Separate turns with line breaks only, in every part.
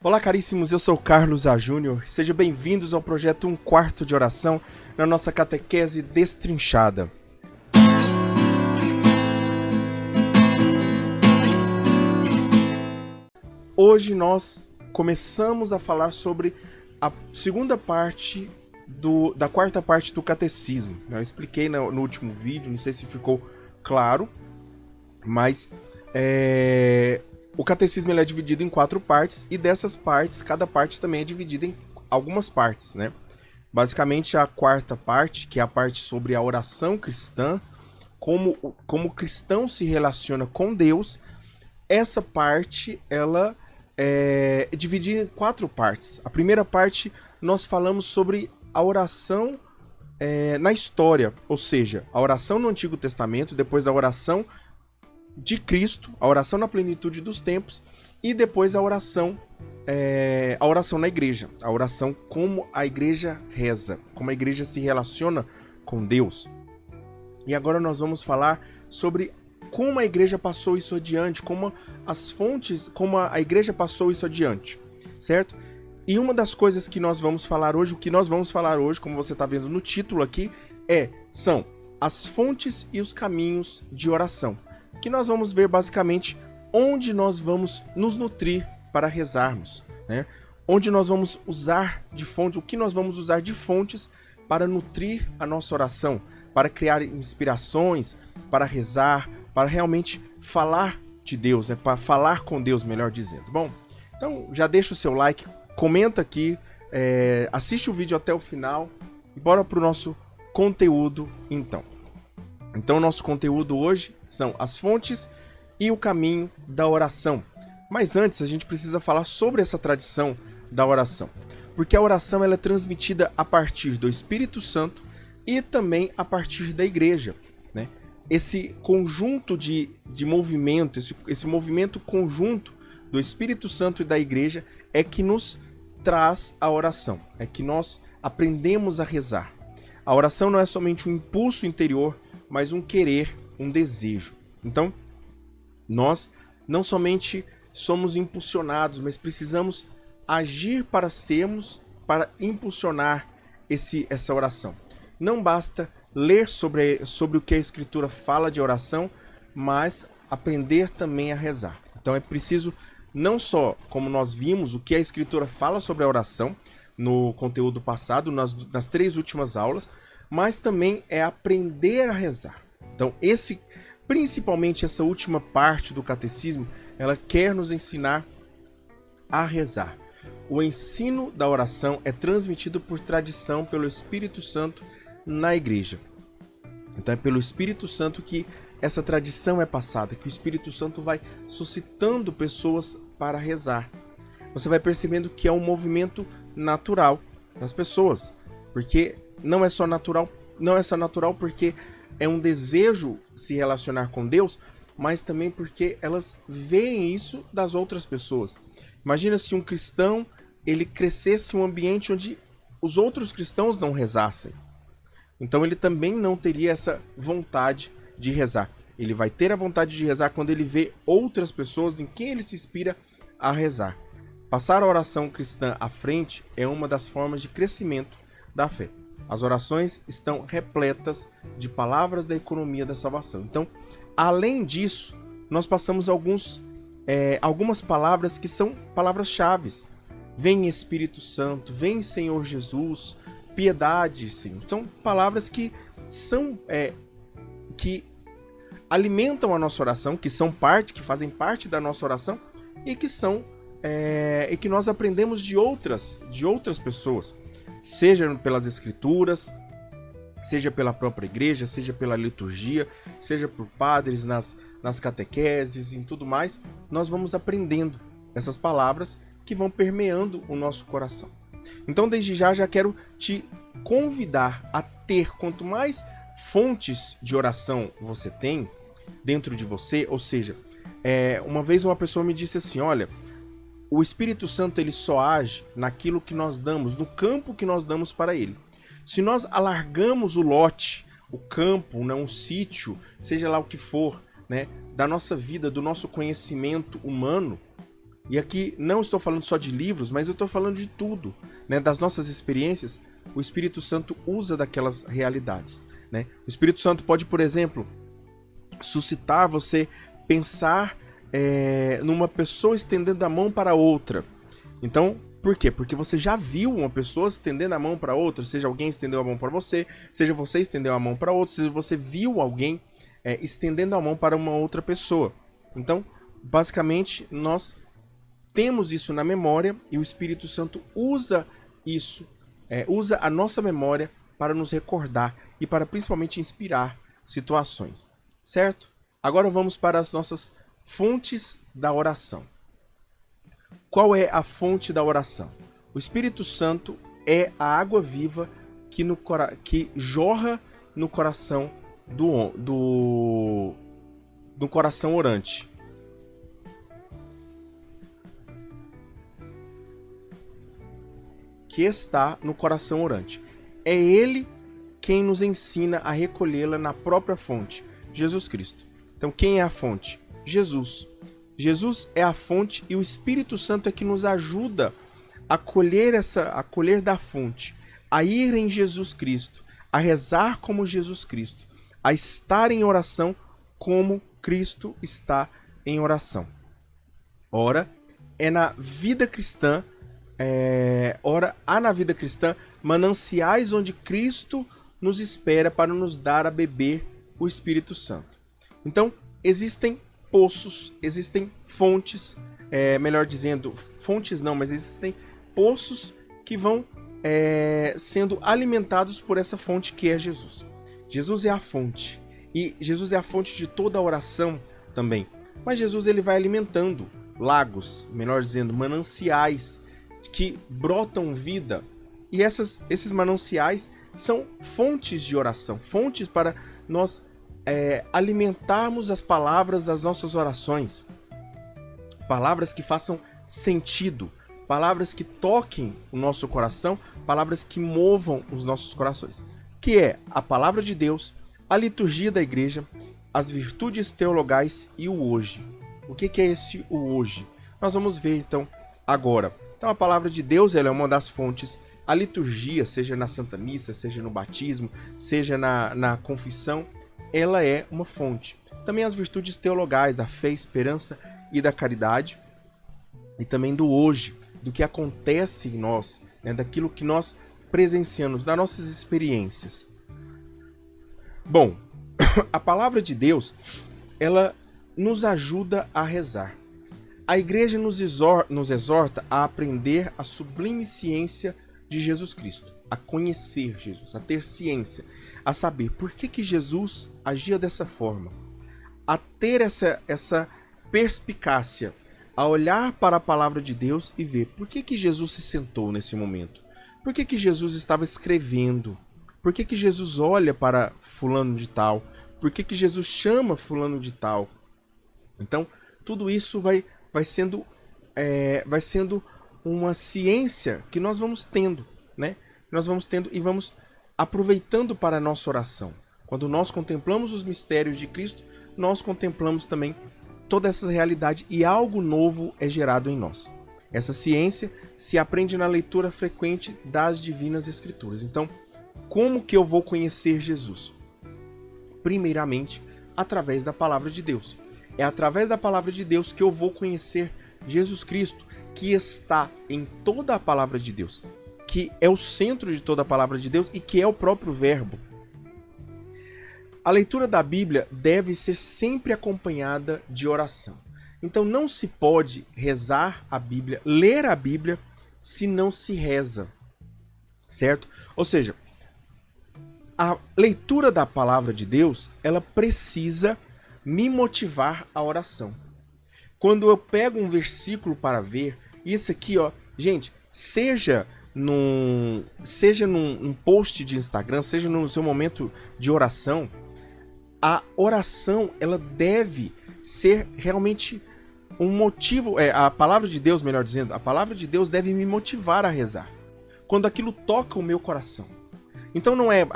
Olá, caríssimos, eu sou o Carlos A. Júnior. Sejam bem-vindos ao projeto Um Quarto de Oração, na nossa catequese destrinchada. Hoje nós começamos a falar sobre a segunda parte da quarta parte do catecismo. Eu expliquei no último vídeo, não sei se ficou claro, mas o catecismo ele é dividido em 4 partes, e dessas partes, cada parte também é dividida em algumas partes, né? Basicamente, a quarta parte, que é a parte sobre a oração cristã, como o cristão se relaciona com Deus, essa parte ela é dividida em 4 partes. A primeira parte, nós falamos sobre a oração na história, ou seja, a oração no Antigo Testamento, depois a oração de Cristo, a oração na plenitude dos tempos, e depois a oração na igreja, a oração como a igreja reza, como a igreja se relaciona com Deus. E agora nós vamos falar sobre como a igreja passou isso adiante, como a igreja passou isso adiante, certo? E uma das coisas que nós vamos falar hoje, como você está vendo no título aqui, são as fontes e os caminhos de oração, que nós vamos ver basicamente onde nós vamos nos nutrir para rezarmos, né? Onde nós vamos usar de fontes, o que nós vamos usar de fontes para nutrir a nossa oração, para criar inspirações, para rezar, para realmente falar de Deus, né? Para falar com Deus, melhor dizendo. Bom, então já deixa o seu like, comenta aqui, assiste o vídeo até o final e bora para o nosso conteúdo então. Então, o nosso conteúdo hoje são as fontes e o caminho da oração. Mas antes, a gente precisa falar sobre essa tradição da oração. Porque a oração ela é transmitida a partir do Espírito Santo e também a partir da igreja, né? Esse conjunto de movimento, esse movimento conjunto do Espírito Santo e da igreja é que nos traz a oração, é que nós aprendemos a rezar. A oração não é somente um impulso interior, mas um querer, um desejo. Então, nós não somente somos impulsionados, mas precisamos agir para impulsionar essa oração. Não basta ler sobre o que a Escritura fala de oração, mas aprender também a rezar. Então é preciso não só, como nós vimos, o que a Escritura fala sobre a oração no conteúdo passado, nas 3 últimas aulas, mas também é aprender a rezar. Então, principalmente essa última parte do catecismo, ela quer nos ensinar a rezar. O ensino da oração é transmitido por tradição pelo Espírito Santo na igreja. Então é pelo Espírito Santo que essa tradição é passada, que o Espírito Santo vai suscitando pessoas para rezar. Você vai percebendo que é um movimento natural das pessoas, porque não é só natural porque é um desejo se relacionar com Deus, mas também porque elas veem isso das outras pessoas. Imagina se um cristão ele crescesse em um ambiente onde os outros cristãos não rezassem. Então ele também não teria essa vontade de rezar. Ele vai ter a vontade de rezar quando ele vê outras pessoas em quem ele se inspira a rezar. Passar a oração cristã à frente é uma das formas de crescimento da fé. As orações estão repletas de palavras da economia da salvação. Então, além disso, nós passamos algumas palavras que são palavras-chave. Vem Espírito Santo, vem Senhor Jesus, piedade, Senhor. São palavras que alimentam a nossa oração, que fazem parte da nossa oração e que nós aprendemos de outras pessoas. Seja pelas escrituras, seja pela própria igreja, seja pela liturgia, seja por padres nas catequeses e tudo mais, nós vamos aprendendo essas palavras que vão permeando o nosso coração. Então, desde já quero te convidar a ter, quanto mais fontes de oração você tem dentro de você, ou seja, uma vez uma pessoa me disse assim, olha, o Espírito Santo ele só age naquilo que nós damos, no campo que nós damos para ele. Se nós alargamos o lote, o campo, né, um sítio, seja lá o que for, né, da nossa vida, do nosso conhecimento humano, E aqui não estou falando só de livros, mas eu estou falando de tudo, né? Das nossas experiências, o Espírito Santo usa daquelas realidades, né? O Espírito Santo pode, por exemplo, suscitar você pensar numa pessoa estendendo a mão para outra. Então, por quê? Porque você já viu uma pessoa estendendo a mão para outra, seja alguém estendeu a mão para você, seja você estendeu a mão para outro, seja você viu alguém estendendo a mão para uma outra pessoa. Então, basicamente, nós temos isso na memória e o Espírito Santo usa isso, usa a nossa memória para nos recordar e para principalmente inspirar situações, certo? Agora vamos para as nossas fontes da oração. Qual é a fonte da oração? O Espírito Santo é a água viva que jorra no coração do coração orante. Que está no coração orante. É ele quem nos ensina a recolhê-la na própria fonte, Jesus Cristo. Então, quem é a fonte? Jesus. Jesus é a fonte e o Espírito Santo é que nos ajuda a colher da fonte, a ir em Jesus Cristo, a rezar como Jesus Cristo, a estar em oração como Cristo está em oração. Ora, é na vida cristã, há na vida cristã mananciais onde Cristo nos espera para nos dar a beber o Espírito Santo. Então, existem poços, existem fontes, melhor dizendo, fontes não, mas existem poços que vão sendo alimentados por essa fonte que é Jesus. Jesus é a fonte, e Jesus é a fonte de toda a oração também. Mas Jesus ele vai alimentando lagos, melhor dizendo, mananciais, que brotam vida. E esses mananciais são fontes de oração, fontes para nós alimentarmos as palavras das nossas orações. Palavras que façam sentido, palavras que toquem o nosso coração, palavras que movam os nossos corações. Que é a palavra de Deus, a liturgia da igreja, as virtudes teologais e o hoje. O que é esse o hoje? Nós vamos ver então agora. Então a palavra de Deus ela é uma das fontes. A liturgia, seja na Santa Missa, seja no batismo, seja na confissão, ela é uma fonte. Também as virtudes teologais da fé, esperança e da caridade. E também do hoje, do que acontece em nós, né, daquilo que nós presenciamos, das nossas experiências. Bom, a palavra de Deus, ela nos ajuda a rezar. A igreja nos exorta a aprender a sublime ciência de Jesus Cristo, a conhecer Jesus, a ter ciência, a saber por que Jesus agia dessa forma, a ter essa perspicácia, a olhar para a palavra de Deus e ver por que Jesus se sentou nesse momento, por que Jesus estava escrevendo, por que Jesus olha para fulano de tal, por que Jesus chama fulano de tal. Então, tudo isso vai sendo uma ciência que nós vamos tendo, né? Nós vamos tendo e vamos aproveitando para a nossa oração. Quando nós contemplamos os mistérios de Cristo, nós contemplamos também toda essa realidade e algo novo é gerado em nós. Essa ciência se aprende na leitura frequente das Divinas Escrituras. Então, como que eu vou conhecer Jesus? Primeiramente, através da palavra de Deus. É através da palavra de Deus que eu vou conhecer Jesus Cristo, que está em toda a palavra de Deus, que é o centro de toda a palavra de Deus e que é o próprio Verbo. A leitura da Bíblia deve ser sempre acompanhada de oração. Então não se pode rezar a Bíblia, ler a Bíblia, se não se reza, certo? Ou seja, a leitura da palavra de Deus, ela precisa me motivar à oração. Quando eu pego um versículo para ver, isso aqui, ó, gente, seja num post de Instagram, seja no seu momento de oração, a oração, ela deve ser realmente um motivo, a palavra de Deus, melhor dizendo, a palavra de Deus deve me motivar a rezar. Quando aquilo toca o meu coração. Então não é,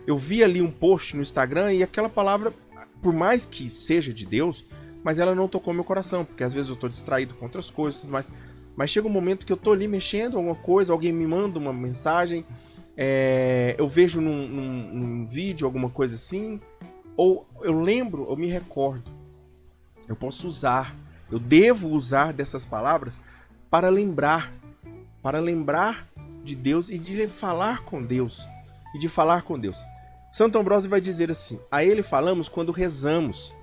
eu vi ali um post no Instagram e aquela palavra, por mais que seja de Deus, mas ela não tocou meu coração, porque às vezes eu tô distraído com outras coisas e tudo mais. Mas chega um momento que eu tô ali mexendo alguma coisa, alguém me manda uma mensagem, eu vejo num vídeo alguma coisa assim, ou eu lembro, eu me recordo. Eu posso usar, eu devo usar dessas palavras para lembrar de Deus e de falar com Deus. Santo Ambrósio vai dizer assim: a ele falamos quando rezamos,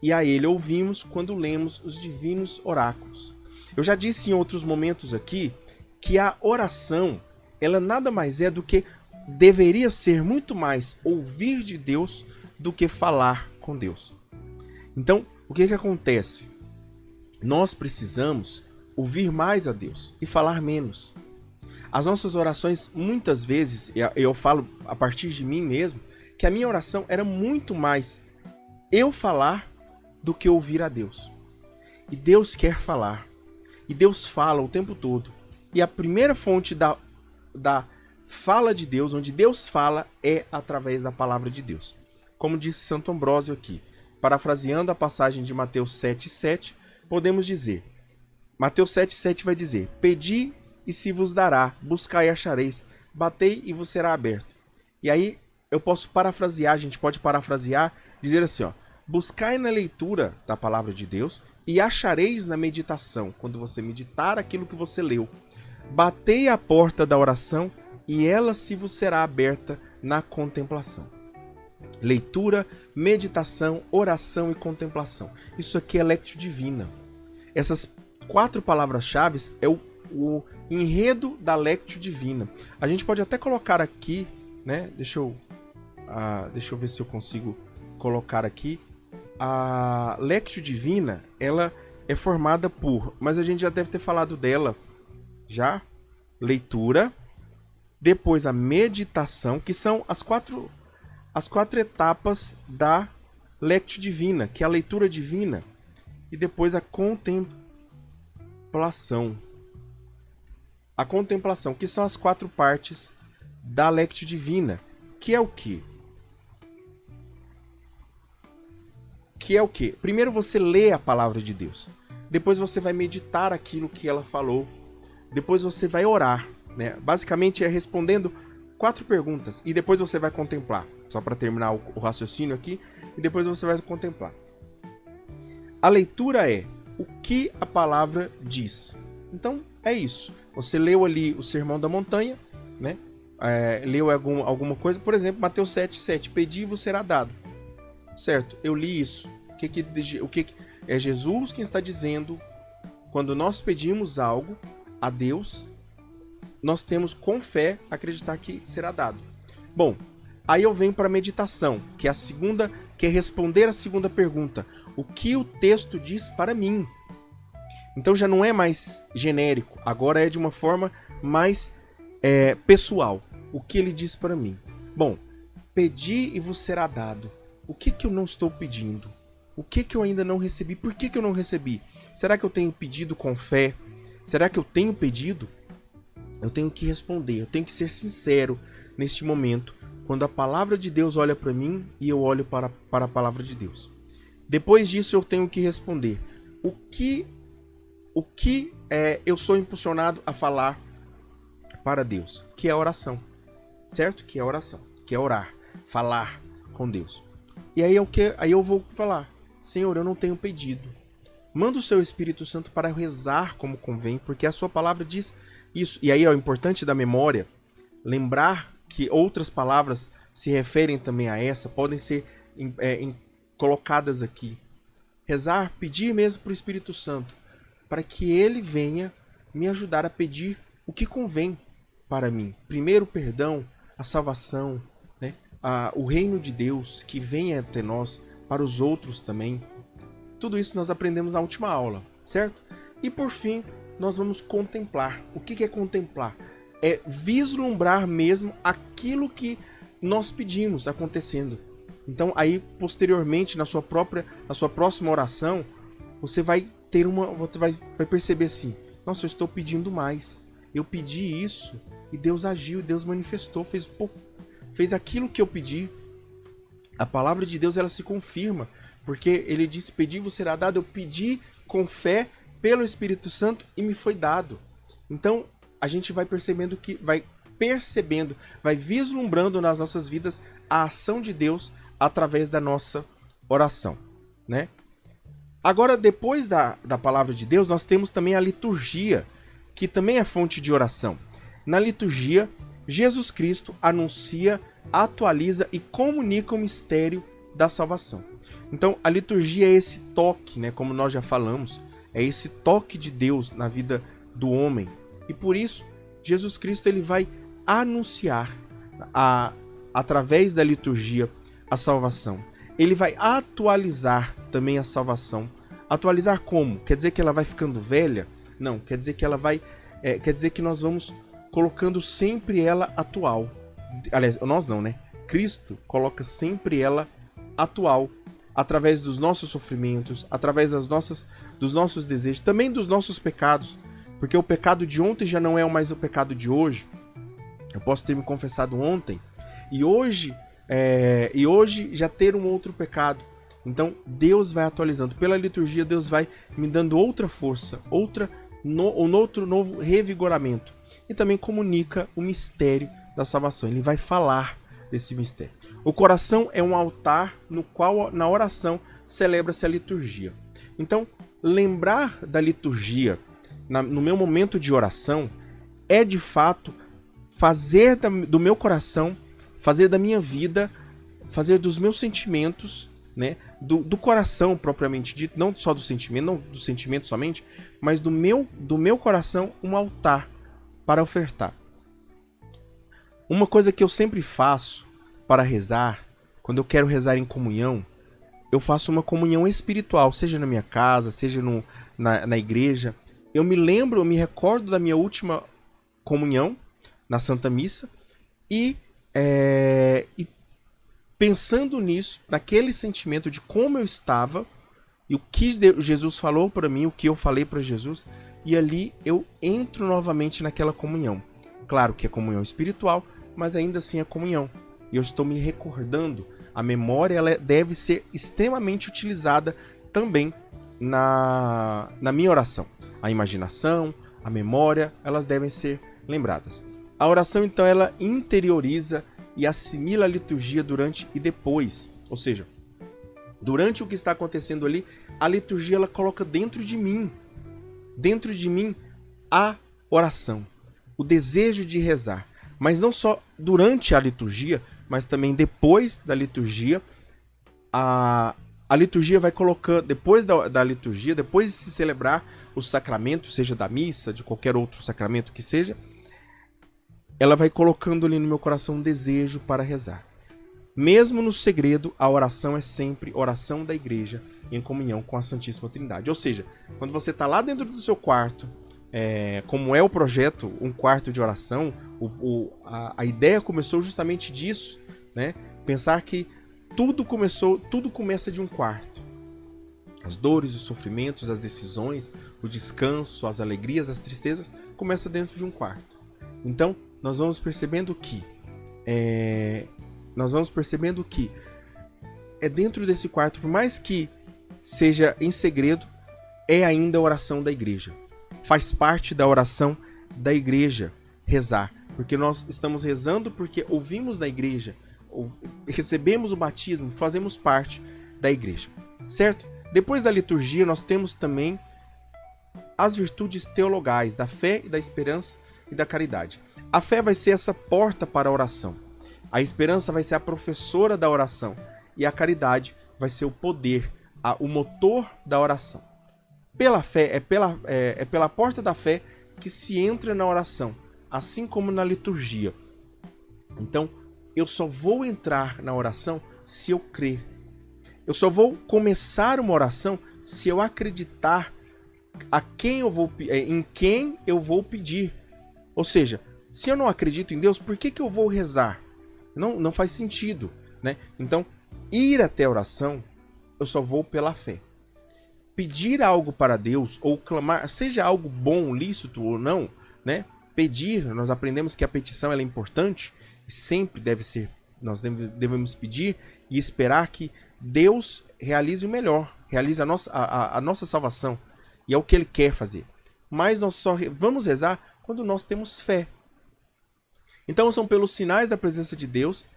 e a ele ouvimos quando lemos os divinos oráculos. Eu já disse em outros momentos aqui que a oração, ela nada mais é do que, deveria ser muito mais ouvir de Deus do que falar com Deus. Então, o que acontece? Nós precisamos ouvir mais a Deus e falar menos. As nossas orações, muitas vezes, eu falo a partir de mim mesmo, que a minha oração era muito mais eu falar do que ouvir a Deus. E Deus quer falar. E Deus fala o tempo todo. E a primeira fonte da fala de Deus, onde Deus fala, é através da palavra de Deus. Como disse Santo Ambrósio aqui, parafraseando a passagem de Mateus 7,7, podemos dizer, Mateus 7,7 vai dizer: pedi e se vos dará, buscai e achareis, batei e vos será aberto. E aí eu posso parafrasear, a gente pode parafrasear, dizer assim, ó: buscai na leitura da palavra de Deus e achareis na meditação, quando você meditar aquilo que você leu. Batei a porta da oração e ela se vos será aberta na contemplação. Leitura, meditação, oração e contemplação. Isso aqui é Lectio Divina. Essas 4 palavras-chave é o enredo da Lectio Divina. A gente pode até colocar aqui, né? Deixa eu ver se eu consigo colocar aqui. A Lectio Divina, ela é formada por, mas a gente já deve ter falado dela já, leitura, depois a meditação, que são as quatro etapas da Lectio Divina, que é a leitura divina, e depois a contemplação. A contemplação, que são as 4 partes da Lectio Divina, que é o quê? Primeiro você lê a palavra de Deus, depois você vai meditar aquilo que ela falou, depois você vai orar, né? Basicamente é respondendo 4 perguntas, e depois você vai contemplar, só para terminar o raciocínio aqui, e depois você vai contemplar. A leitura é o que a palavra diz. Então é isso. Você leu ali o Sermão da Montanha, né? Leu alguma coisa, por exemplo, Mateus 7,7, pedi e vos será dado. Certo, eu li isso. O que é Jesus quem está dizendo? Quando nós pedimos algo a Deus, nós temos com fé acreditar que será dado. Bom, aí eu venho para a meditação, que é a segunda, que é responder a segunda pergunta: o que o texto diz para mim? Então já não é mais genérico, agora é de uma forma mais pessoal. O que ele diz para mim? Bom, pedi e vos será dado. O que eu não estou pedindo? O que eu ainda não recebi? Por que eu não recebi? Será que eu tenho pedido com fé? Será que eu tenho pedido? Eu tenho que responder, eu tenho que ser sincero neste momento, quando a palavra de Deus olha para mim e eu olho para a palavra de Deus. Depois disso eu tenho que responder: o que eu sou impulsionado a falar para Deus? Que é a oração, certo? Que é a oração, que é orar, falar com Deus. E aí eu vou falar: Senhor, eu não tenho pedido. Manda o seu Espírito Santo para rezar como convém, porque a sua palavra diz isso. E aí é o importante da memória, lembrar que outras palavras se referem também a essa, podem ser colocadas aqui. Rezar, pedir mesmo para o Espírito Santo, para que ele venha me ajudar a pedir o que convém para mim. Primeiro o perdão, a salvação, né? O reino de Deus que venha até nós, para os outros também. Tudo isso nós aprendemos na última aula, certo? E por fim, nós vamos contemplar. O que é contemplar? É vislumbrar mesmo aquilo que nós pedimos acontecendo. Então aí posteriormente na sua próxima oração, você vai perceber assim: nossa, eu estou pedindo mais. Eu pedi isso e Deus agiu, Deus manifestou, fez aquilo que eu pedi. A palavra de Deus, ela se confirma Porque ele disse, pedi-vos será dado, eu pedi com fé pelo Espírito Santo e me foi dado. Então, a gente vai percebendo, vai vislumbrando nas nossas vidas a ação de Deus através da nossa oração, né? Agora, depois da palavra de Deus, nós temos também a liturgia, que também é fonte de oração. Na liturgia, Jesus Cristo anuncia, atualiza e comunica o mistério da salvação. Então, a liturgia é esse toque, né, como nós já falamos, é esse toque de Deus na vida do homem. E por isso, Jesus Cristo ele vai anunciar, através da liturgia, a salvação. Ele vai atualizar também a salvação. Atualizar como? Quer dizer que ela vai ficando velha? Não, quer dizer que ela vai... quer dizer que nós vamos colocando sempre ela atual. Aliás, nós não, né? Cristo coloca sempre ela atual, através dos nossos sofrimentos, através dos nossos desejos, também dos nossos pecados. Porque o pecado de ontem já não é mais o pecado de hoje. Eu posso ter me confessado ontem e hoje já ter um outro pecado. Então Deus vai atualizando. Pela liturgia Deus vai me dando outra força, outro novo revigoramento. E também comunica o mistério da salvação. Ele vai falar desse mistério. O coração é um altar no qual na oração celebra-se a liturgia. Então lembrar da liturgia no meu momento de oração é de fato fazer do meu coração, fazer da minha vida, fazer dos meus sentimentos, né, do coração propriamente dito, não só do sentimento, não do sentimento somente, mas do meu coração um altar para ofertar. Uma coisa que eu sempre faço para rezar, quando eu quero rezar em comunhão, eu faço uma comunhão espiritual, seja na minha casa, seja na igreja. Eu me recordo da minha última comunhão na Santa Missa e pensando nisso, naquele sentimento de como eu estava e o que Jesus falou para mim, o que eu falei para Jesus, e ali eu entro novamente naquela comunhão. Claro que é comunhão espiritual, mas ainda assim é comunhão. E eu estou me recordando. A memória ela deve ser extremamente utilizada também na minha oração. A imaginação, a memória, elas devem ser lembradas. A oração, então, ela interioriza e assimila a liturgia durante e depois. Ou seja, durante o que está acontecendo ali, a liturgia ela coloca dentro de mim a oração, o desejo de rezar. Mas não só durante a liturgia, mas também depois da liturgia. A liturgia vai colocando, depois da liturgia, depois de se celebrar o sacramento, seja da missa, de qualquer outro sacramento que seja, ela vai colocando ali no meu coração um desejo para rezar. Mesmo no segredo, a oração é sempre oração da igreja em comunhão com a Santíssima Trindade. Ou seja, quando você está lá dentro do seu quarto, como é o projeto Um Quarto de Oração, a ideia começou justamente disso, né? Pensar que tudo começa de um quarto. As dores, os sofrimentos, as decisões, o descanso, as alegrias, as tristezas, começa dentro de um quarto. Então, nós vamos percebendo que é dentro desse quarto, por mais que seja em segredo, é ainda a oração da igreja. Faz parte da oração da igreja rezar, porque nós estamos rezando porque ouvimos da igreja, recebemos o batismo, fazemos parte da igreja, certo? Depois da liturgia, nós temos também as virtudes teologais da fé e da esperança e da caridade. A fé vai ser essa porta para a oração. A esperança vai ser a professora da oração. E a caridade vai ser o poder, o motor da oração. Pela fé, é pela porta da fé que se entra na oração, assim como na liturgia. Então, eu só vou entrar na oração se eu crer. Eu só vou começar uma oração se eu acreditar em quem eu vou pedir. Ou seja, se eu não acredito em Deus, por que eu vou rezar? Não faz sentido, né? Então, ir até a oração, eu só vou pela fé. Pedir algo para Deus, ou clamar, seja algo bom, lícito ou não, né? Pedir, nós aprendemos que a petição ela é importante, sempre deve ser, nós devemos pedir e esperar que Deus realize o melhor, realize a nossa salvação. E é o que Ele quer fazer. Mas nós só vamos rezar quando nós temos fé. Então são pelos sinais da presença de Deus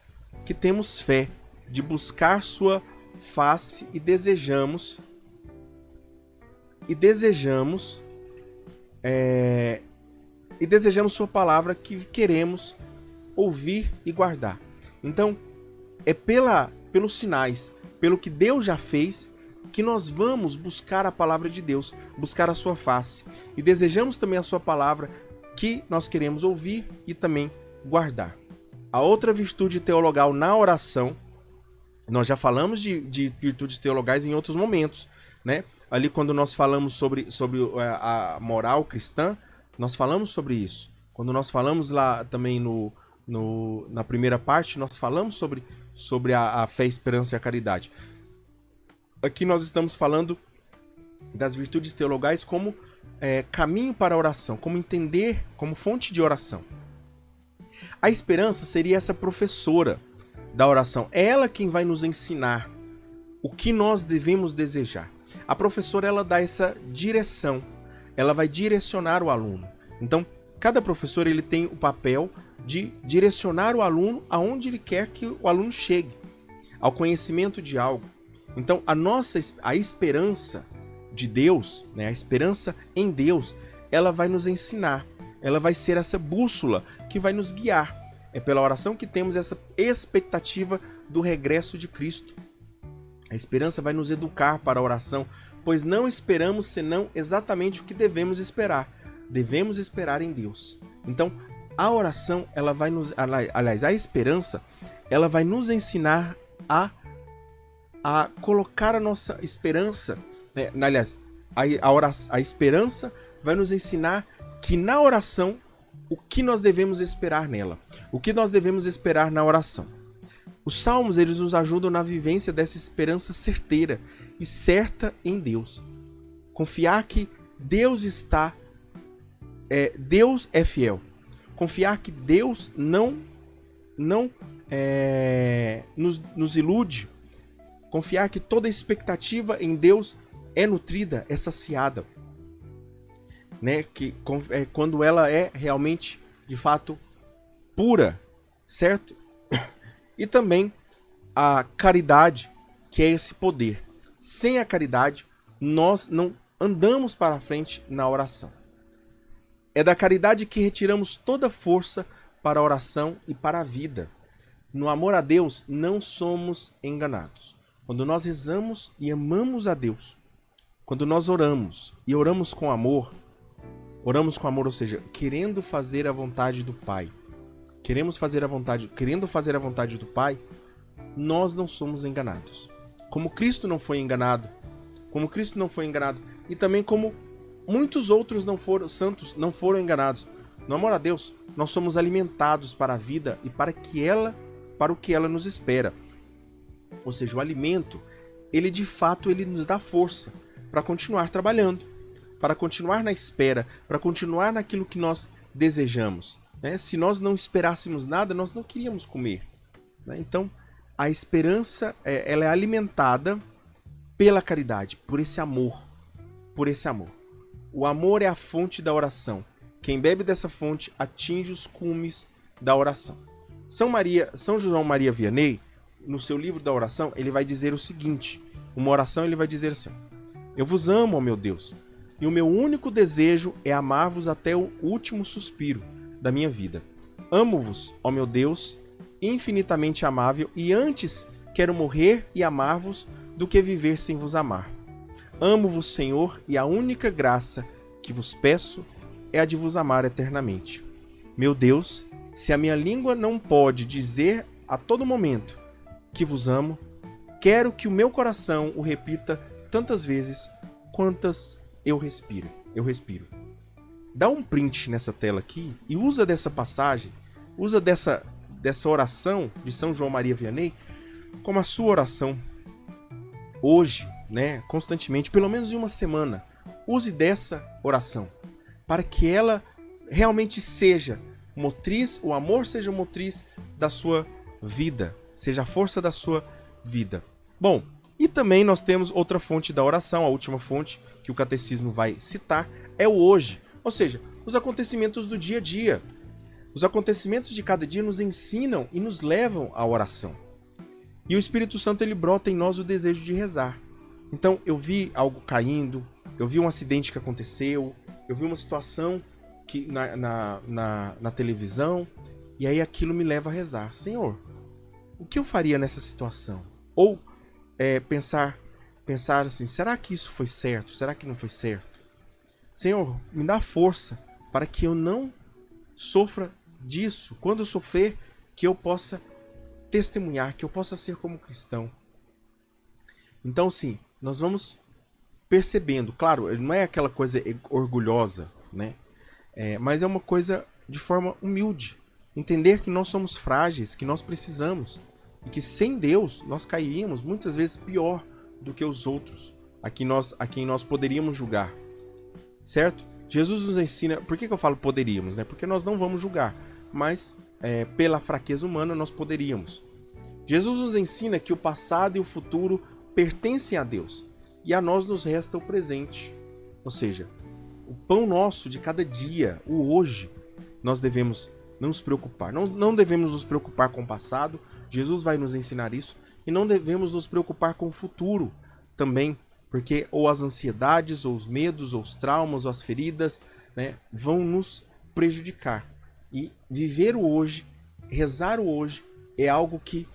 que temos fé, de buscar sua face e desejamos sua palavra que queremos ouvir e guardar. Então, é pelos sinais, pelo que Deus já fez, que nós vamos buscar a palavra de Deus, buscar a sua face. E desejamos também a sua palavra que nós queremos ouvir e também guardar. A outra virtude teologal na oração, nós já falamos de virtudes teologais em outros momentos, né? Ali quando nós falamos sobre a moral cristã, nós falamos sobre isso. Quando nós falamos lá também na primeira parte, nós falamos sobre a fé, a esperança e a caridade. Aqui nós estamos falando das virtudes teologais como caminho para a oração, como entender, como fonte de oração. A esperança seria essa professora da oração. É ela quem vai nos ensinar o que nós devemos desejar. A professora, ela dá essa direção, ela vai direcionar o aluno. Então, cada professor ele tem o papel de direcionar o aluno aonde ele quer que o aluno chegue, ao conhecimento de algo. Então, a esperança de Deus, né, a esperança em Deus, ela vai nos ensinar, ela vai ser essa bússola que vai nos guiar. É pela oração que temos essa expectativa do regresso de Cristo. A esperança vai nos educar para a oração, pois não esperamos senão exatamente o que devemos esperar. Devemos esperar em Deus. Então, a oração, ela vai a esperança, ela vai nos ensinar a colocar a nossa esperança, né? Aliás, a esperança vai nos ensinar que na oração, o que nós devemos esperar nela, o que nós devemos esperar na oração. Os salmos, eles nos ajudam na vivência dessa esperança certeira e certa em Deus. Confiar que Deus Deus é fiel. Confiar que Deus não nos ilude. Confiar que toda expectativa em Deus é nutrida, é saciada. Né? Quando ela é realmente, de fato, pura, certo? E também a caridade, que é esse poder. Sem a caridade, nós não andamos para frente na oração. É da caridade que retiramos toda força para a oração e para a vida. No amor a Deus, não somos enganados. Quando nós rezamos e amamos a Deus, quando nós oramos e oramos com amor, ou seja, querendo fazer a vontade do Pai, querendo fazer a vontade do Pai, nós não somos enganados. Como Cristo não foi enganado, e também como muitos outros santos não foram enganados. No amor a Deus, nós somos alimentados para a vida e para o que ela nos espera. Ou seja, o alimento, ele de fato ele nos dá força para continuar trabalhando, para continuar na espera, para continuar naquilo que nós desejamos. Né? Se nós não esperássemos nada, nós não queríamos comer. Né? Então, a esperança ela é alimentada pela caridade, por esse amor. O amor é a fonte da oração. Quem bebe dessa fonte atinge os cumes da oração. São João Maria Vianney, no seu livro da oração, ele vai dizer o seguinte, uma oração ele vai dizer assim: eu vos amo, ó meu Deus, e o meu único desejo é amar-vos até o último suspiro da minha vida. Amo-vos, ó meu Deus, infinitamente amável, e antes quero morrer e amar-vos do que viver sem vos amar. Amo-vos, Senhor, e a única graça que vos peço é a de vos amar eternamente. Meu Deus, se a minha língua não pode dizer a todo momento que vos amo, quero que o meu coração o repita tantas vezes quantas eu respiro. Dá um print nessa tela aqui e usa dessa passagem, usa dessa oração de São João Maria Vianney como a sua oração hoje, né, constantemente, pelo menos em uma semana. Use dessa oração para que ela realmente seja motriz, o amor seja motriz da sua vida, seja a força da sua vida. Bom, E também nós temos outra fonte da oração, a última fonte que o catecismo vai citar, é o hoje. Ou seja, os acontecimentos do dia a dia. Os acontecimentos de cada dia nos ensinam e nos levam à oração. E o Espírito Santo, ele brota em nós o desejo de rezar. Então, eu vi algo caindo, eu vi um acidente que aconteceu, eu vi uma situação que, na televisão, e aí aquilo me leva a rezar. Senhor, o que eu faria nessa situação? Ou pensar assim, será que isso foi certo? Será que não foi certo? Senhor, me dá força para que eu não sofra disso. Quando eu sofrer, que eu possa testemunhar, que eu possa ser como cristão. Então, sim, nós vamos percebendo. Claro, não é aquela coisa orgulhosa, né? Mas é uma coisa de forma humilde. Entender que nós somos frágeis, que nós precisamos. E que sem Deus nós cairíamos muitas vezes pior do que os outros, a quem nós poderíamos julgar. Certo? Jesus nos ensina... Por que eu falo poderíamos? Né? Porque nós não vamos julgar, mas pela fraqueza humana nós poderíamos. Jesus nos ensina que o passado e o futuro pertencem a Deus, e a nós nos resta o presente. Ou seja, o pão nosso de cada dia, o hoje, nós devemos não nos preocupar. Não devemos nos preocupar com o passado, Jesus vai nos ensinar isso, e não devemos nos preocupar com o futuro também, porque ou as ansiedades, ou os medos, ou os traumas, ou as feridas, né, vão nos prejudicar. E viver o hoje, rezar o hoje, é algo que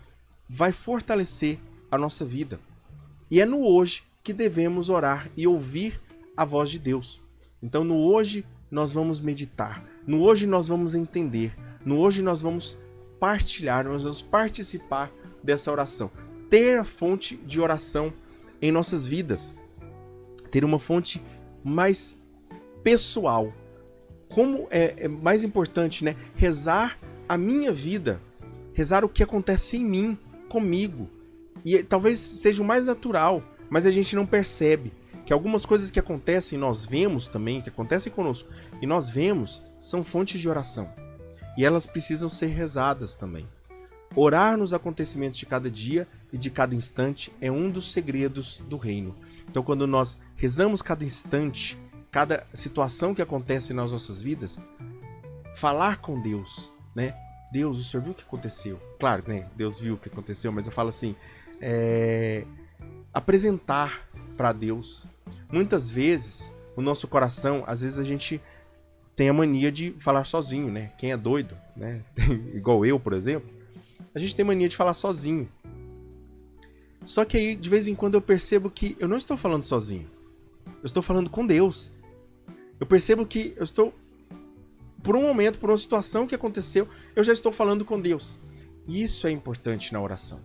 vai fortalecer a nossa vida. E é no hoje que devemos orar e ouvir a voz de Deus. Então no hoje nós vamos meditar, no hoje nós vamos entender, no hoje nós vamos partilhar, nós vamos participar dessa oração. Ter a fonte de oração em nossas vidas. Ter uma fonte mais pessoal. Como é mais importante, né? Rezar a minha vida. Rezar o que acontece em mim, comigo. E talvez seja o mais natural, mas a gente não percebe que algumas coisas que acontecem, nós vemos também, que acontecem conosco, e nós vemos, são fontes de oração. E elas precisam ser rezadas também. Orar nos acontecimentos de cada dia e de cada instante é um dos segredos do reino. Então, quando nós rezamos cada instante, cada situação que acontece nas nossas vidas, falar com Deus, né? Deus, o Senhor viu o que aconteceu? Claro, né? Deus viu o que aconteceu, mas eu falo assim, apresentar para Deus. Muitas vezes, o nosso coração, às vezes a gente tem a mania de falar sozinho, né? Quem é doido, né? Igual eu, por exemplo, a gente tem mania de falar sozinho. Só que aí, de vez em quando, eu percebo que eu não estou falando sozinho. Eu estou falando com Deus. Eu percebo que eu estou, por um momento, por uma situação que aconteceu, eu já estou falando com Deus. E isso é importante na oração.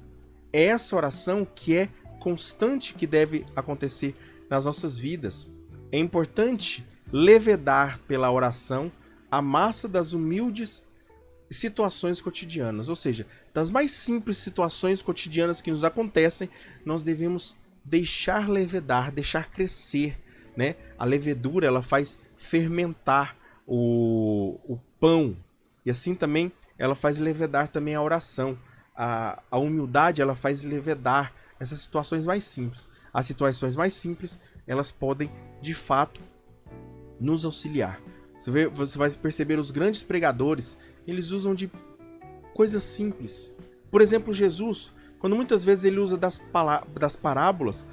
É essa oração que é constante que deve acontecer nas nossas vidas. É importante levedar pela oração a massa das humildes situações cotidianas. Ou seja, das mais simples situações cotidianas que nos acontecem, nós devemos deixar levedar, deixar crescer, né? A levedura, ela faz fermentar o pão, e assim também ela faz levedar também a oração. A humildade, ela faz levedar essas situações mais simples. As situações mais simples, elas podem de fato nos auxiliar. Você vai perceber os grandes pregadores, eles usam de coisas simples. Por exemplo, Jesus, quando muitas vezes ele usa das parábolas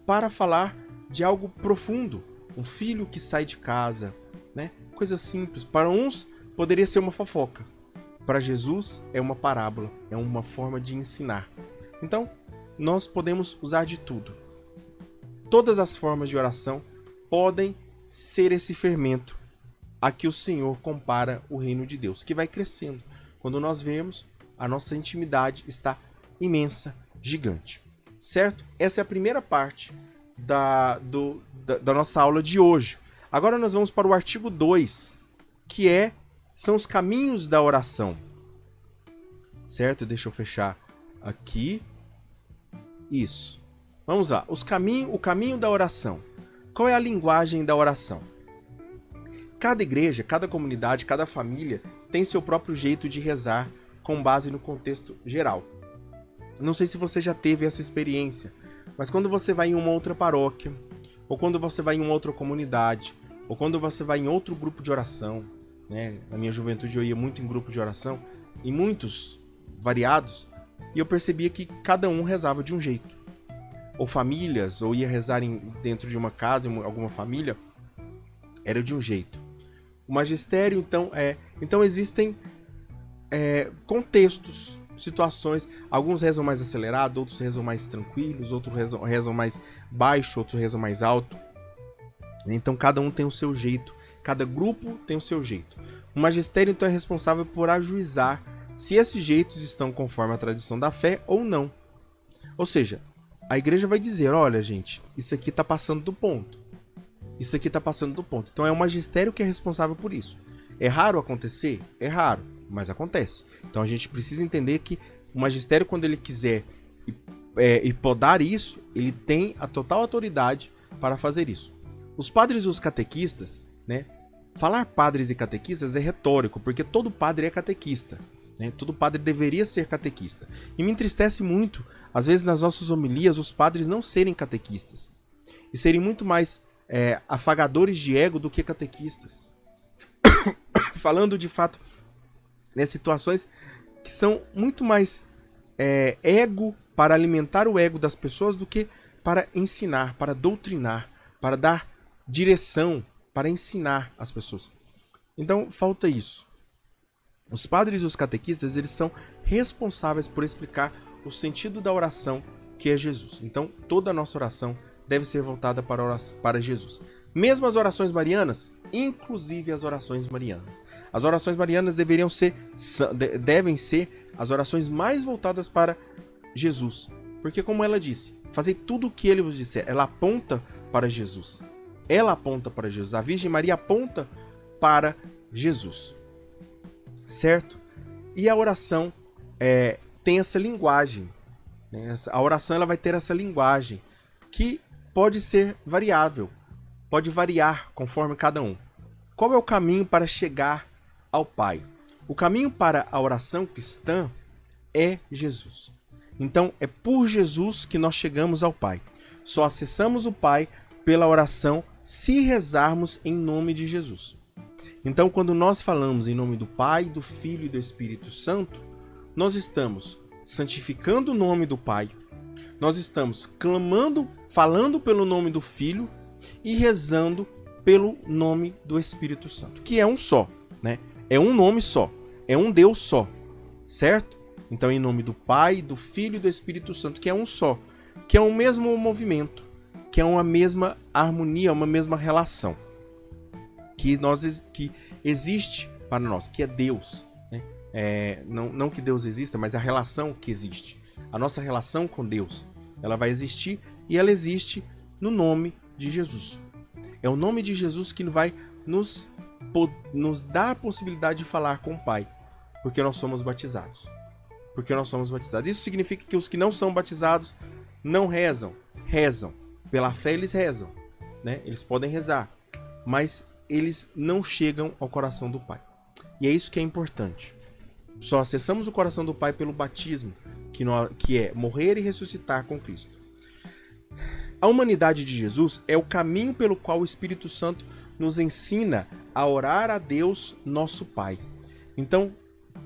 para falar de algo profundo. Um filho que sai de casa, né? Coisas simples. Para uns poderia ser uma fofoca. Para Jesus é uma parábola, é uma forma de ensinar. Então, nós podemos usar de tudo. Todas as formas de oração podem ser esse fermento a que o Senhor compara o reino de Deus, que vai crescendo. Quando nós vemos, a nossa intimidade está imensa, gigante. Certo? Essa é a primeira parte da nossa aula de hoje. Agora nós vamos para o artigo 2, que são os caminhos da oração. Certo? Deixa eu fechar aqui. Isso. Vamos lá. O caminho da oração. Qual é a linguagem da oração? Cada igreja, cada comunidade, cada família tem seu próprio jeito de rezar com base no contexto geral. Não sei se você já teve essa experiência, Mas quando você vai em uma outra paróquia, ou quando você vai em uma outra comunidade, ou quando você vai em outro grupo de oração, né? Na minha juventude eu ia muito em grupo de oração, em muitos variados, e eu percebia que cada um rezava de um jeito. Ou famílias, ou ia rezar dentro de uma casa, em alguma família, era de um jeito. O magistério, então existem contextos, situações. Alguns rezam mais acelerado, outros rezam mais tranquilos, outros rezam mais baixo, outros rezam mais alto. Então cada um tem o seu jeito, cada grupo tem o seu jeito. O magistério então é responsável por ajuizar se esses jeitos estão conforme a tradição da fé ou não. Ou seja, a igreja vai dizer, olha gente, isso aqui está passando do ponto. Isso aqui está passando do ponto. Então é o magistério que é responsável por isso. É raro acontecer? É raro, mas acontece. Então a gente precisa entender que o magistério, quando ele quiser podar isso, ele tem a total autoridade para fazer isso. Os padres e os catequistas, né? Falar padres e catequistas é retórico, porque todo padre é catequista. Né? Todo padre deveria ser catequista. E me entristece muito, às vezes nas nossas homilias, os padres não serem catequistas. E serem muito mais afagadores de ego do que catequistas. Falando de fato, né, situações que são muito mais ego para alimentar o ego das pessoas do que para ensinar, para doutrinar, para dar direção, para ensinar as pessoas. Então falta isso. Os padres e os catequistas, eles são responsáveis por explicar o sentido da oração, que é Jesus. Então toda a nossa oração deve ser voltada para Jesus. Mesmo as orações marianas, inclusive as orações marianas. As orações marianas devem ser as orações mais voltadas para Jesus. Porque como ela disse, fazei tudo o que ele vos disser. Ela aponta para Jesus. Ela aponta para Jesus. A Virgem Maria aponta para Jesus. Certo? E a oração tem essa linguagem. Né? A oração ela vai ter essa linguagem que pode ser variável. Pode variar conforme cada um. Qual é o caminho para chegar ao Pai? O caminho para a oração cristã é Jesus. Então, é por Jesus que nós chegamos ao Pai. Só acessamos o Pai pela oração se rezarmos em nome de Jesus. Então, quando nós falamos em nome do Pai, do Filho e do Espírito Santo, nós estamos santificando o nome do Pai, nós estamos clamando, falando pelo nome do Filho e rezando pelo nome do Espírito Santo, que é um só, né? É um nome só, é um Deus só, certo? Então, em nome do Pai, do Filho e do Espírito Santo, que é um só, que é o mesmo movimento, que é uma mesma harmonia, uma mesma relação, que existe para nós, que é Deus, né? Não que Deus exista, mas a relação que existe. A nossa relação com Deus, ela vai existir e ela existe no nome de Jesus. É o nome de Jesus que vai nos dar a possibilidade de falar com o Pai, porque nós somos batizados. Porque nós somos batizados. Isso significa que os que não são batizados não rezam. Rezam. Pela fé eles rezam, né? Eles podem rezar, mas eles não chegam ao coração do Pai. E é isso que é importante. Só acessamos o coração do Pai pelo batismo, que é morrer e ressuscitar com Cristo. A humanidade de Jesus é o caminho pelo qual o Espírito Santo nos ensina a orar a Deus, nosso Pai. Então,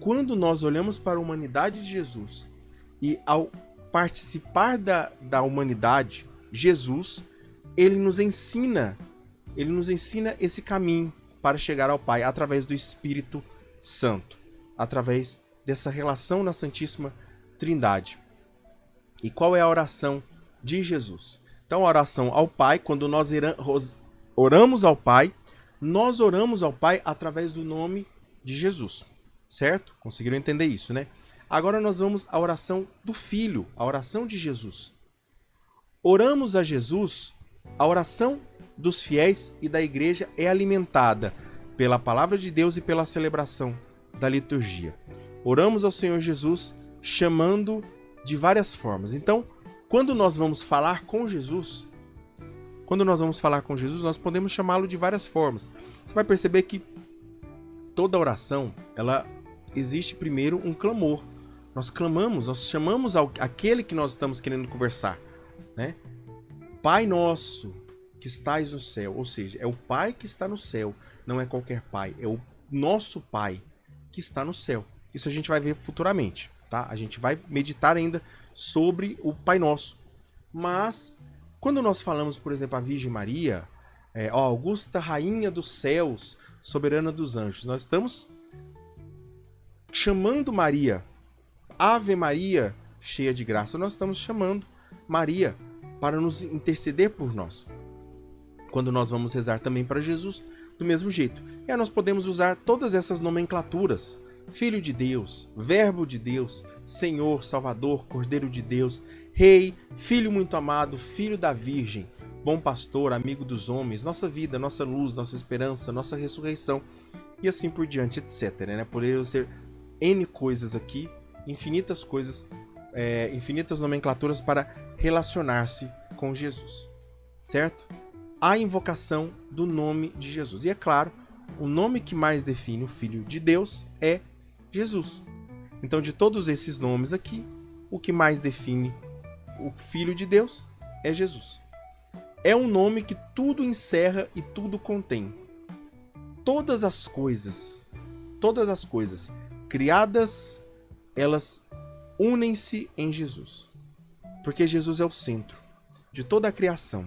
quando nós olhamos para a humanidade de Jesus e ao participar da humanidade, Jesus, ele nos ensina esse caminho para chegar ao Pai através do Espírito Santo, através dessa relação na Santíssima Trindade. E qual é a oração de Jesus? Então, a oração ao Pai, quando nós oramos ao Pai, nós oramos ao Pai através do nome de Jesus, certo? Conseguiram entender isso, né? Agora nós vamos à oração do Filho, a oração de Jesus. Oramos a Jesus, a oração dos fiéis e da igreja é alimentada pela palavra de Deus e pela celebração da liturgia. Oramos ao Senhor Jesus chamando de várias formas. Então, quando nós vamos falar com Jesus, nós podemos chamá-lo de várias formas. Você vai perceber que toda oração, ela existe primeiro um clamor. Nós clamamos, nós chamamos aquele que nós estamos querendo conversar. né? Pai nosso que estais no céu, ou seja, é o Pai que está no céu, não é qualquer Pai, é o nosso Pai que está no céu. Isso a gente vai ver futuramente, tá? A gente vai meditar ainda sobre o Pai Nosso. Mas, quando nós falamos, por exemplo, a Virgem Maria, Augusta Rainha dos Céus, Soberana dos Anjos, nós estamos chamando Maria, Ave Maria, cheia de graça, nós estamos chamando Maria para nos interceder por nós. Quando nós vamos rezar também para Jesus, do mesmo jeito. E aí nós podemos usar todas essas nomenclaturas: Filho de Deus, Verbo de Deus, Senhor, Salvador, Cordeiro de Deus, Rei, Filho muito amado, Filho da Virgem, Bom Pastor, Amigo dos homens, nossa vida, nossa luz, nossa esperança, nossa ressurreição, e assim por diante, etc. Né? Poderia ser N coisas aqui, infinitas coisas, infinitas nomenclaturas para relacionar-se com Jesus, certo? A invocação do nome de Jesus. E é claro, o nome que mais define o Filho de Deus é Jesus. Então, de todos esses nomes aqui, o que mais define o Filho de Deus é Jesus. É um nome que tudo encerra e tudo contém. Todas as coisas criadas, elas unem-se em Jesus. Porque Jesus é o centro de toda a criação.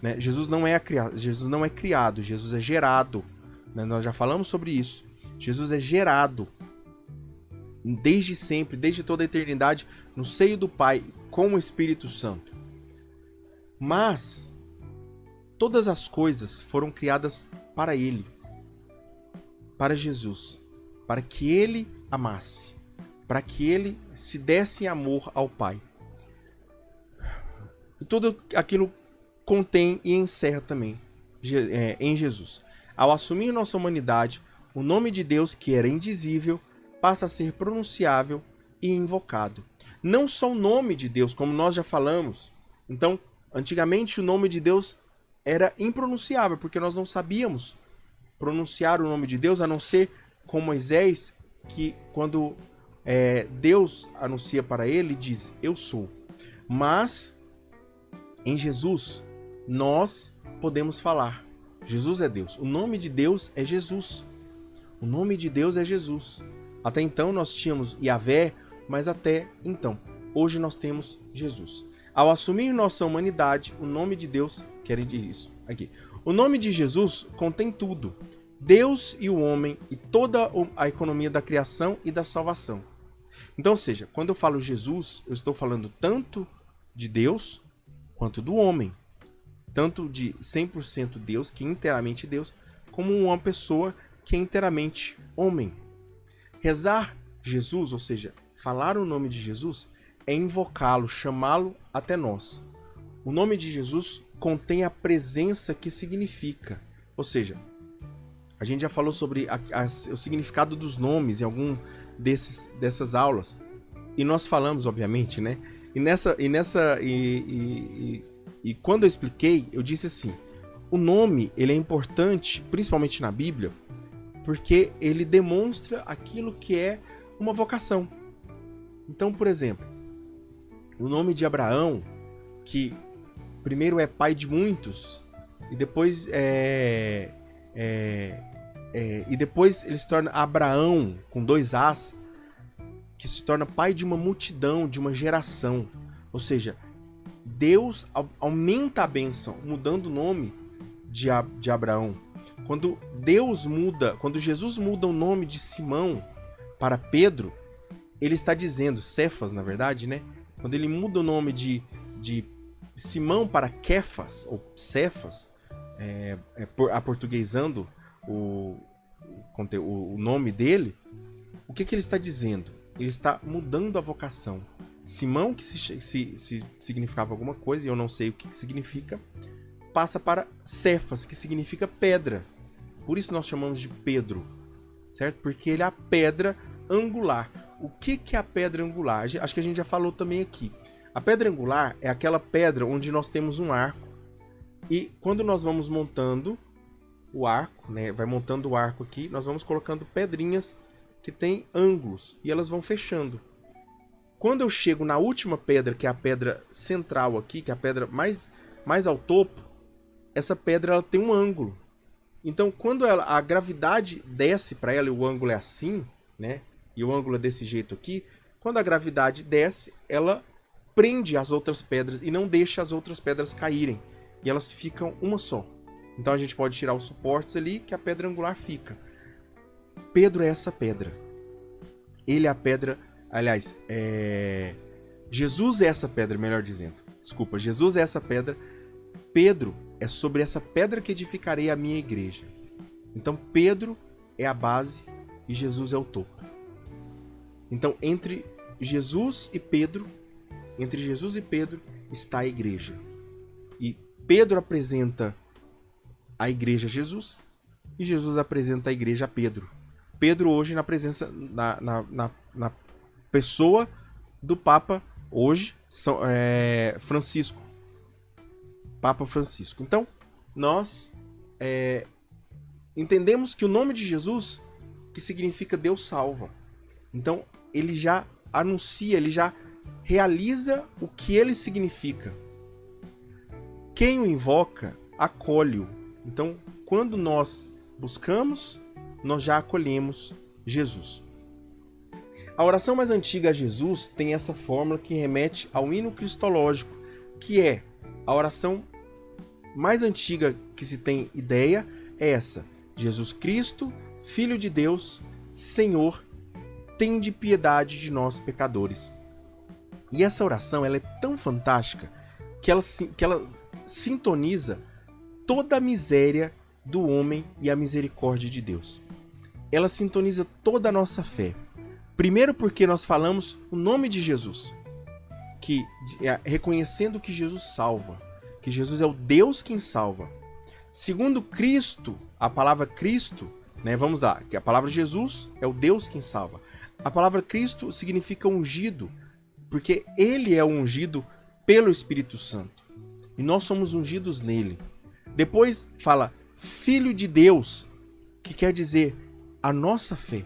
Né? Jesus não é criado, Jesus é gerado. Né? Nós já falamos sobre isso. Jesus é gerado desde sempre, desde toda a eternidade, no seio do Pai, com o Espírito Santo. Mas todas as coisas foram criadas para Ele, para Jesus, para que Ele amasse, para que Ele se desse amor ao Pai. E tudo aquilo contém e encerra também em Jesus. Ao assumir nossa humanidade, o nome de Deus, que era indizível, passa a ser pronunciável e invocado. Não só o nome de Deus, como nós já falamos. Então, antigamente o nome de Deus era impronunciável, porque nós não sabíamos pronunciar o nome de Deus, a não ser com Moisés, que quando Deus anuncia para ele, diz, eu sou. Mas, em Jesus, nós podemos falar, Jesus é Deus. O nome de Deus é Jesus. O nome de Deus é Jesus. Até então nós tínhamos Yahvé, mas até então, hoje nós temos Jesus. Ao assumir nossa humanidade, o nome de Deus, quero dizer isso aqui. O nome de Jesus contém tudo. Deus e o homem e toda a economia da criação e da salvação. Então, ou seja, quando eu falo Jesus, eu estou falando tanto de Deus quanto do homem. Tanto de 100% Deus, que é inteiramente Deus, como uma pessoa que é inteiramente homem. Rezar Jesus, ou seja, falar o nome de Jesus, é invocá-lo, chamá-lo até nós. O nome de Jesus contém a presença que significa. Ou seja, a gente já falou sobre o significado dos nomes em algum dessas aulas. E nós falamos, obviamente, né? E quando eu expliquei, eu disse assim, o nome ele é importante, principalmente na Bíblia, porque ele demonstra aquilo que é uma vocação. Então, por exemplo, o nome de Abraão, que primeiro é pai de muitos, e depois ele se torna Abraão, com 2 As, que se torna pai de uma multidão, de uma geração. Ou seja, Deus aumenta a bênção, mudando o nome de Abraão. Quando Jesus muda o nome de Simão para Pedro, ele está dizendo, Cefas, na verdade, né? Quando ele muda o nome de Simão para Kefas, ou Cefas, aportuguesando o nome dele, o que ele está dizendo? Ele está mudando a vocação. Simão, que se significava alguma coisa, e eu não sei o que significa, passa para Cefas, que significa pedra. Por isso nós chamamos de Pedro, certo? Porque ele é a pedra angular. O que é a pedra angular? Acho que a gente já falou também aqui. A pedra angular é aquela pedra onde nós temos um arco, e quando nós vamos montando o arco, né, vai montando o arco aqui, nós vamos colocando pedrinhas que têm ângulos, e elas vão fechando. Quando eu chego na última pedra, que é a pedra central aqui, que é a pedra mais ao topo, essa pedra ela tem um ângulo. Então, quando a gravidade desce para ela e o ângulo é assim, né? E o ângulo é desse jeito aqui, quando a gravidade desce, ela prende as outras pedras e não deixa as outras pedras caírem. E elas ficam uma só. Então a gente pode tirar os suportes ali que a pedra angular fica. Pedro é essa pedra. Ele é a pedra... Aliás, Jesus é essa pedra, melhor dizendo. Desculpa, Jesus é essa pedra. Pedro é sobre essa pedra que edificarei a minha igreja. Então Pedro é a base e Jesus é o topo. Então entre Jesus e Pedro está a igreja. E Pedro apresenta a igreja a Jesus e Jesus apresenta a igreja a Pedro. Pedro hoje na presença, na pessoa do Papa hoje, Francisco. Papa Francisco. Então, nós entendemos que o nome de Jesus, que significa Deus salva. Então, ele já anuncia, ele já realiza o que ele significa. Quem o invoca, acolhe-o. Então, quando nós buscamos, nós já acolhemos Jesus. A oração mais antiga a Jesus tem essa fórmula que remete ao hino cristológico, que é a oração mais antiga que se tem ideia é essa: Jesus Cristo, Filho de Deus, Senhor, tende piedade de nós pecadores. E essa oração ela é tão fantástica que ela sintoniza toda a miséria do homem e a misericórdia de Deus. Ela sintoniza toda a nossa fé. Primeiro porque nós falamos o nome de Jesus, reconhecendo que Jesus salva, que Jesus é o Deus quem salva. Segundo, Cristo, a palavra Cristo, né, vamos lá, que a palavra Jesus é o Deus quem salva. A palavra Cristo significa ungido, porque ele é o ungido pelo Espírito Santo. E nós somos ungidos nele. Depois fala Filho de Deus, que quer dizer a nossa fé.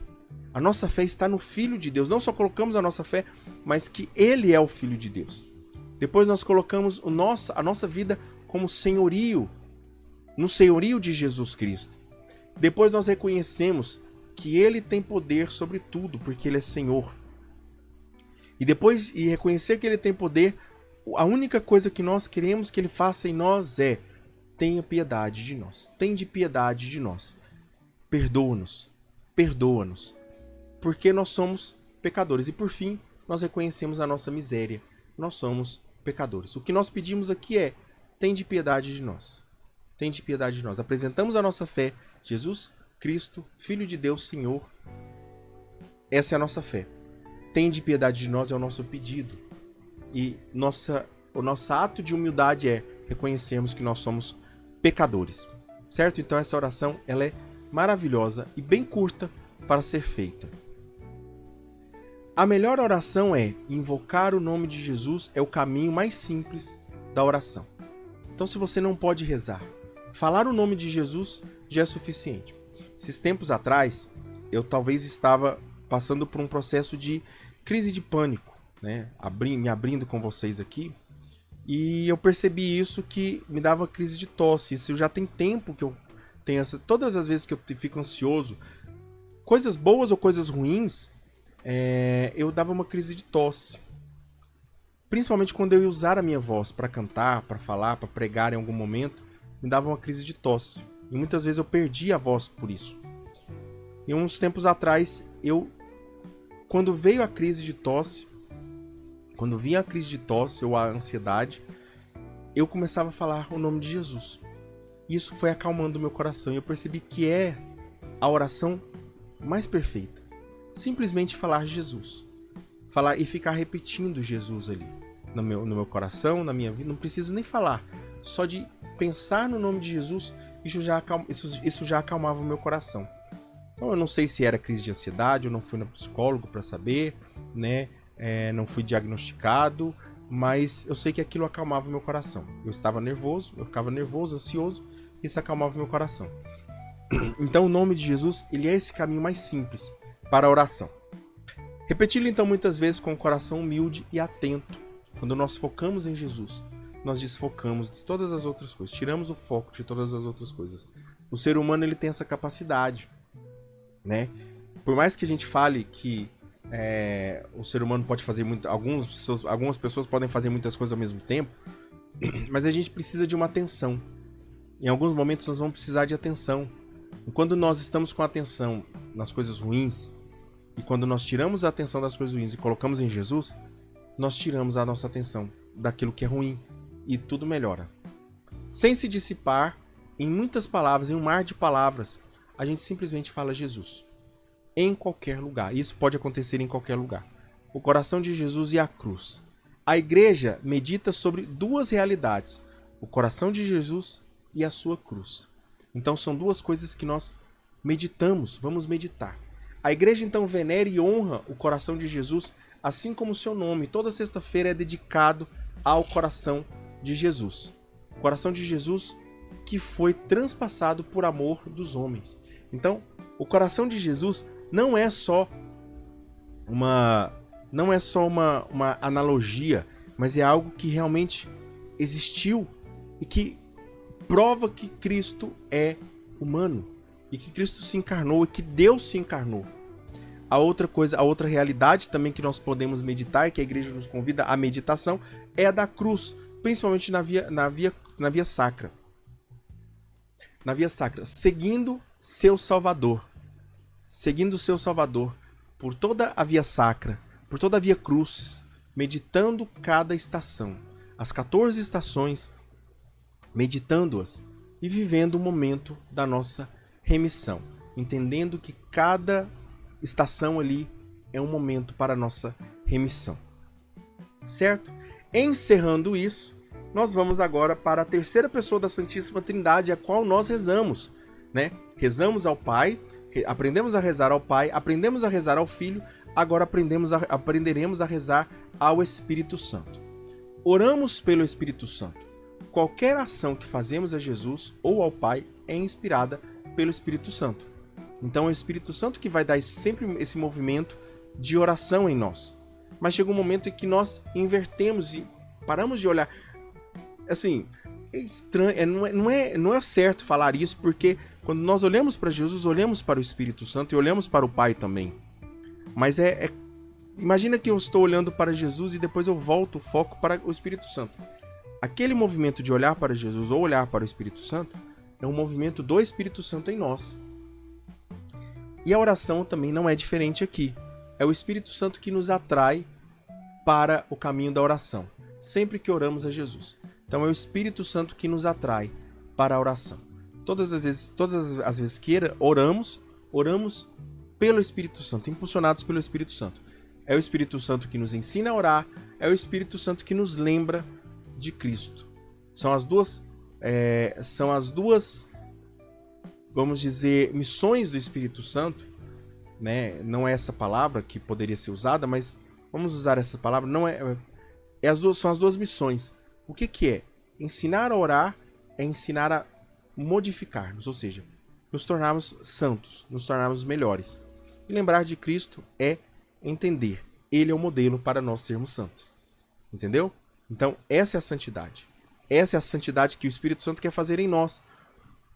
A nossa fé está no Filho de Deus. Não só colocamos a nossa fé, mas que ele é o Filho de Deus. Depois nós colocamos a nossa vida como senhorio, no senhorio de Jesus Cristo. Depois nós reconhecemos que ele tem poder sobre tudo, porque ele é Senhor. E depois de reconhecer que ele tem poder, a única coisa que nós queremos que ele faça em nós é: tenha piedade de nós, tende piedade de nós. Perdoa-nos, perdoa-nos, porque nós somos pecadores. E por fim, nós reconhecemos a nossa miséria. Nós somos pecadores. O que nós pedimos aqui é: tende piedade de nós. Tende piedade de nós. Apresentamos a nossa fé. Jesus Cristo, Filho de Deus, Senhor. Essa é a nossa fé. Tende piedade de nós é o nosso pedido. E o nosso ato de humildade é reconhecermos que nós somos pecadores. Certo? Então essa oração ela é maravilhosa e bem curta para ser feita. A melhor oração é invocar o nome de Jesus, é o caminho mais simples da oração. Então, se você não pode rezar, falar o nome de Jesus já é suficiente. Esses tempos atrás, eu talvez estava passando por um processo de crise de pânico, né? Me abrindo com vocês aqui, e eu percebi isso que me dava crise de tosse. Isso já tem tempo que eu tenho todas as vezes que eu fico ansioso, coisas boas ou coisas ruins, eu dava uma crise de tosse. Principalmente quando eu ia usar a minha voz para cantar, para falar, para pregar em algum momento, me dava uma crise de tosse. E muitas vezes eu perdi a voz por isso. E uns tempos atrás, quando veio a crise de tosse, quando vinha a crise de tosse ou a ansiedade, eu começava a falar o nome de Jesus. Isso foi acalmando o meu coração e eu percebi que é a oração mais perfeita. Simplesmente falar Jesus. Falar e ficar repetindo Jesus ali no meu coração, na minha vida. Não preciso nem falar. Só de pensar no nome de Jesus, isso já acalmava o meu coração. Então eu não sei se era crise de ansiedade, eu não fui no psicólogo para saber, né? Não fui diagnosticado, mas eu sei que aquilo acalmava o meu coração. Eu ficava nervoso, ansioso, e isso acalmava o meu coração. Então o nome de Jesus, ele é esse caminho mais simples para a oração. Repeti-lo então muitas vezes com o coração humilde e atento. Quando nós focamos em Jesus, nós desfocamos de todas as outras coisas, tiramos o foco de todas as outras coisas. O ser humano ele tem essa capacidade, né? Por mais que a gente fale que o ser humano pode fazer muito, algumas pessoas podem fazer muitas coisas ao mesmo tempo, mas a gente precisa de uma atenção. Em alguns momentos nós vamos precisar de atenção. E quando nós estamos com atenção nas coisas ruins, e quando nós tiramos a atenção das coisas ruins e colocamos em Jesus, nós tiramos a nossa atenção daquilo que é ruim e tudo melhora. Sem se dissipar em muitas palavras, em um mar de palavras, a gente simplesmente fala Jesus. Em qualquer lugar. Isso pode acontecer em qualquer lugar. O coração de Jesus e a cruz. A igreja medita sobre duas realidades. O coração de Jesus e a sua cruz. Então são duas coisas que nós meditamos, vamos meditar. A igreja então venera e honra o coração de Jesus, assim como o seu nome. Toda sexta-feira é dedicado ao coração de Jesus. O coração de Jesus que foi transpassado por amor dos homens. Então, o coração de Jesus não é só uma analogia, mas é algo que realmente existiu e que prova que Cristo é humano e que Cristo se encarnou e que Deus se encarnou. A outra realidade também que nós podemos meditar, que a igreja nos convida à meditação, é a da cruz, principalmente na via sacra. Na via sacra, seguindo seu Salvador. Seguindo o seu Salvador por toda a via sacra, por toda a via crucis, meditando cada estação, as 14 estações, meditando-as e vivendo o momento da nossa remissão, entendendo que cada estação ali é um momento para a nossa remissão. Certo? Encerrando isso, nós vamos agora para a terceira pessoa da Santíssima Trindade, a qual nós rezamos, né? Rezamos ao Pai, aprendemos a rezar ao Pai, aprendemos a rezar ao Filho, agora aprenderemos a rezar ao Espírito Santo. Oramos pelo Espírito Santo. Qualquer ação que fazemos a Jesus ou ao Pai é inspirada pelo Espírito Santo. Então é o Espírito Santo que vai dar sempre esse movimento de oração em nós. Mas chega um momento em que nós invertemos e paramos de olhar. Assim, é estranho, não é certo falar isso, porque quando nós olhamos para Jesus, olhamos para o Espírito Santo e olhamos para o Pai também. Mas imagina que eu estou olhando para Jesus e depois eu volto o foco para o Espírito Santo. Aquele movimento de olhar para Jesus ou olhar para o Espírito Santo é um movimento do Espírito Santo em nós. E a oração também não é diferente aqui. É o Espírito Santo que nos atrai para o caminho da oração, sempre que oramos a Jesus. Então é o Espírito Santo que nos atrai para a oração. Todas as vezes que oramos pelo Espírito Santo, impulsionados pelo Espírito Santo. É o Espírito Santo que nos ensina a orar, é o Espírito Santo que nos lembra de Cristo. São as duas, vamos dizer, missões do Espírito Santo, né? Não é essa palavra que poderia ser usada, mas vamos usar essa palavra. Não são as duas missões. O que é? Ensinar a orar é ensinar a modificar-nos, ou seja, nos tornarmos santos, nos tornarmos melhores. E lembrar de Cristo é entender. Ele é o modelo para nós sermos santos. Entendeu? Então, essa é a santidade. Essa é a santidade que o Espírito Santo quer fazer em nós.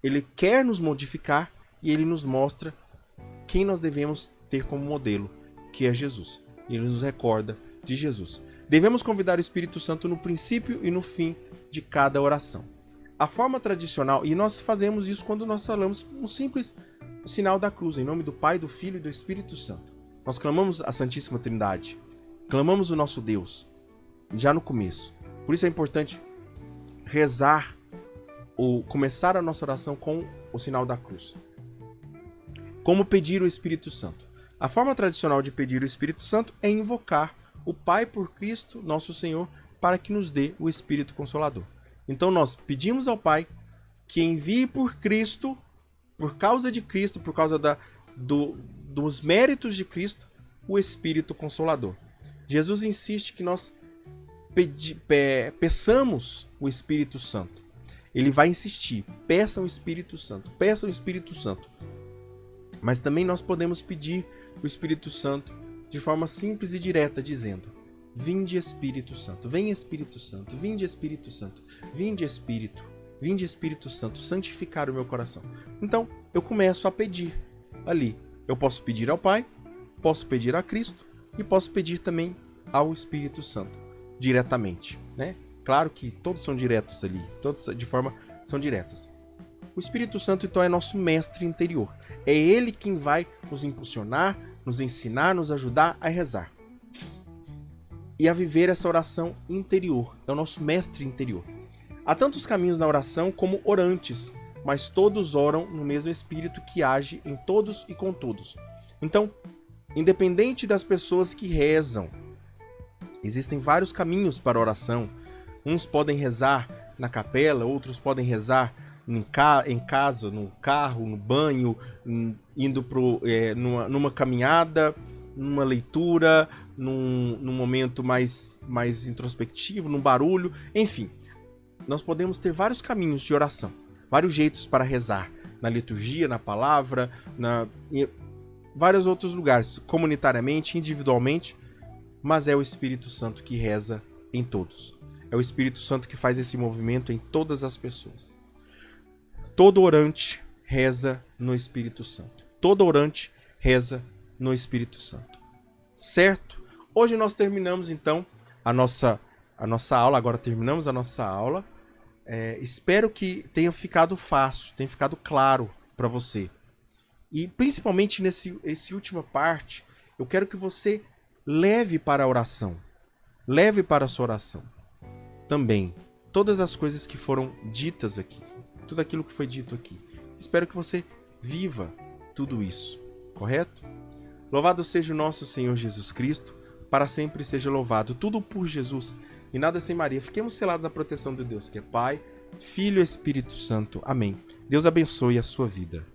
Ele quer nos modificar e ele nos mostra quem nós devemos ter como modelo, que é Jesus. Ele nos recorda de Jesus. Devemos convidar o Espírito Santo no princípio e no fim de cada oração. A forma tradicional, e nós fazemos isso quando nós falamos um simples sinal da cruz, em nome do Pai, do Filho e do Espírito Santo. Nós clamamos a Santíssima Trindade, clamamos o nosso Deus, já no começo. Por isso é importante rezar ou começar a nossa oração com o sinal da cruz. Como pedir o Espírito Santo? A forma tradicional de pedir o Espírito Santo é invocar o Pai por Cristo, nosso Senhor, para que nos dê o Espírito Consolador. Então nós pedimos ao Pai que envie por Cristo, por causa de Cristo, por causa dos méritos de Cristo, o Espírito Consolador. Jesus insiste que nós peçamos o Espírito Santo. Ele vai insistir, peçam o Espírito Santo, peçam o Espírito Santo. Mas também nós podemos pedir o Espírito Santo de forma simples e direta, dizendo: Vinde Espírito Santo, vem Espírito Santo, vinde Espírito Santo, vinde Espírito Santo, santificar o meu coração. Então, eu começo a pedir ali. Eu posso pedir ao Pai, posso pedir a Cristo e posso pedir também ao Espírito Santo, diretamente, né? Claro que todos são diretos ali, todos de forma são diretas. O Espírito Santo, então, é nosso mestre interior. É ele quem vai nos impulsionar, nos ensinar, nos ajudar a rezar e a viver essa oração interior. É o nosso mestre interior. Há tantos caminhos na oração como orantes, mas todos oram no mesmo Espírito que age em todos e com todos. Então, independente das pessoas que rezam, existem vários caminhos para a oração. Uns podem rezar na capela, outros podem rezar em casa, no carro, no banho, indo numa caminhada, numa leitura, num momento mais introspectivo, num barulho, enfim. Nós podemos ter vários caminhos de oração, vários jeitos para rezar, na liturgia, na palavra, em vários outros lugares, comunitariamente, individualmente, mas é o Espírito Santo que reza em todos. É o Espírito Santo que faz esse movimento em todas as pessoas. Todo orante reza no Espírito Santo. Todo orante reza no Espírito Santo. Certo? Hoje nós terminamos, então, a nossa aula. Agora terminamos a nossa aula. Espero que tenha ficado fácil, tenha ficado claro para você. E principalmente nessa última parte, eu quero que você leve para a oração. Leve para a sua oração também todas as coisas que foram ditas aqui. Tudo aquilo que foi dito aqui. Espero que você viva tudo isso. Correto? Louvado seja o nosso Senhor Jesus Cristo. Para sempre seja louvado. Tudo por Jesus e nada sem Maria. Fiquemos selados à proteção de Deus, que é Pai, Filho e Espírito Santo. Amém. Deus abençoe a sua vida.